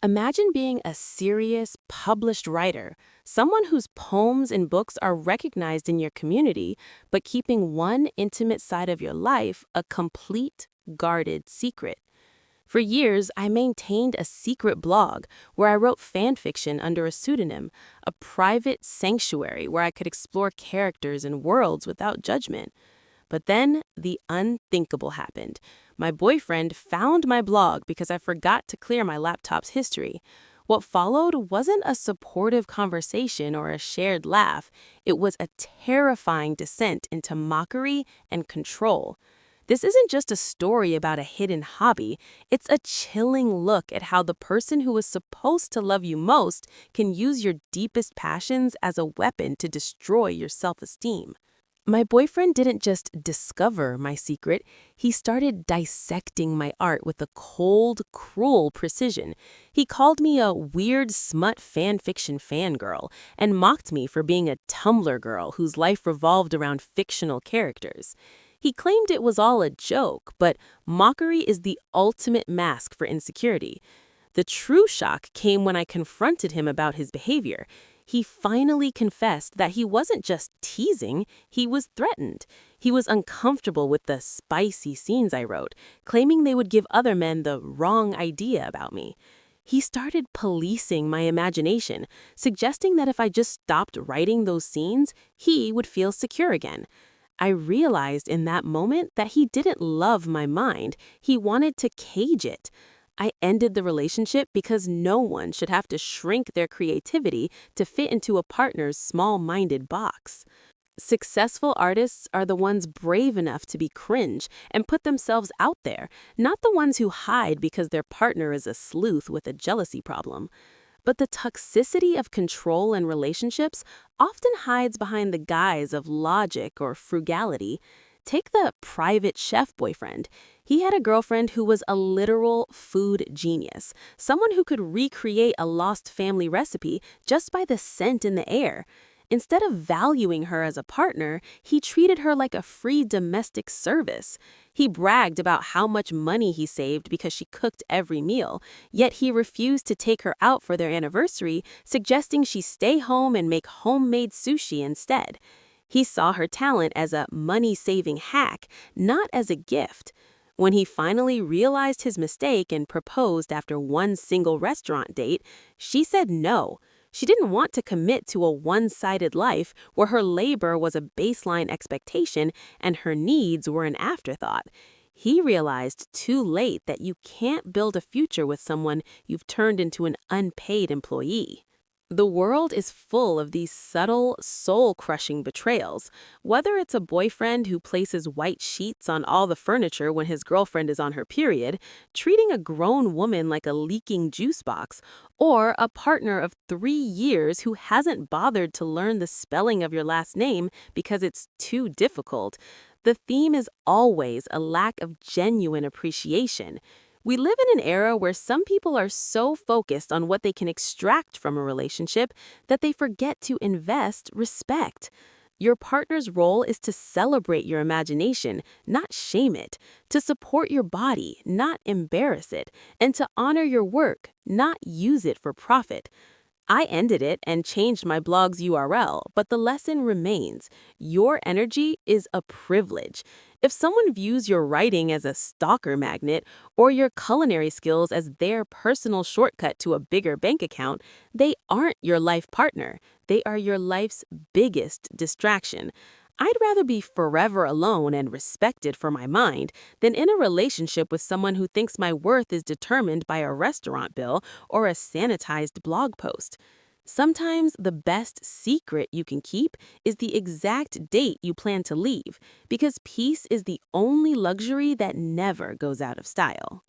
Imagine being a serious, published writer, someone whose poems and books are recognized in your community, but keeping one intimate side of your life a complete, guarded secret. For years, I maintained a secret blog where I wrote fanfiction under a pseudonym, a private sanctuary where I could explore characters and worlds without judgment. But then the unthinkable happened. My boyfriend found my blog because I forgot to clear my laptop's history. What followed wasn't a supportive conversation or a shared laugh. It was a terrifying descent into mockery and control. This isn't just a story about a hidden hobby. It's a chilling look at how the person who is supposed to love you most can use your deepest passions as a weapon to destroy your self-esteem. My boyfriend didn't just discover my secret, he started dissecting my art with a cold, cruel precision. He called me a weird smut fanfiction fangirl and mocked me for being a Tumblr girl whose life revolved around fictional characters. He claimed it was all a joke, but mockery is the ultimate mask for insecurity. The true shock came when I confronted him about his behavior. He finally confessed that he wasn't just teasing, he was threatened. He was uncomfortable with the spicy scenes I wrote, claiming they would give other men the wrong idea about me. He started policing my imagination, suggesting that if I just stopped writing those scenes, he would feel secure again. I realized in that moment that he didn't love my mind, he wanted to cage it. I ended the relationship because no one should have to shrink their creativity to fit into a partner's small-minded box. Successful artists are the ones brave enough to be cringe and put themselves out there, not the ones who hide because their partner is a sleuth with a jealousy problem. But the toxicity of control in relationships often hides behind the guise of logic or frugality. Take the private chef boyfriend. He had a girlfriend who was a literal food genius, someone who could recreate a lost family recipe just by the scent in the air. Instead of valuing her as a partner, he treated her like a free domestic service. He bragged about how much money he saved because she cooked every meal, yet he refused to take her out for their anniversary, suggesting she stay home and make homemade sushi instead. He saw her talent as a money-saving hack, not as a gift. When he finally realized his mistake and proposed after one single restaurant date, she said no. She didn't want to commit to a one-sided life where her labor was a baseline expectation and her needs were an afterthought. He realized too late that you can't build a future with someone you've turned into an unpaid employee. The world is full of these subtle, soul-crushing betrayals. Whether it's a boyfriend who places white sheets on all the furniture when his girlfriend is on her period, treating a grown woman like a leaking juice box, or a partner of 3 years who hasn't bothered to learn the spelling of your last name because it's too difficult, the theme is always a lack of genuine appreciation. We live in an era where some people are so focused on what they can extract from a relationship that they forget to invest respect. Your partner's role is to celebrate your imagination, not shame it, to support your body, not embarrass it, and to honor your work, not use it for profit. I ended it and changed my blog's URL, but the lesson remains. Your energy is a privilege. If someone views your writing as a stalker magnet or your culinary skills as their personal shortcut to a bigger bank account, they aren't your life partner. They are your life's biggest distraction. I'd rather be forever alone and respected for my mind than in a relationship with someone who thinks my worth is determined by a restaurant bill or a sanitized blog post. Sometimes the best secret you can keep is the exact date you plan to leave, because peace is the only luxury that never goes out of style.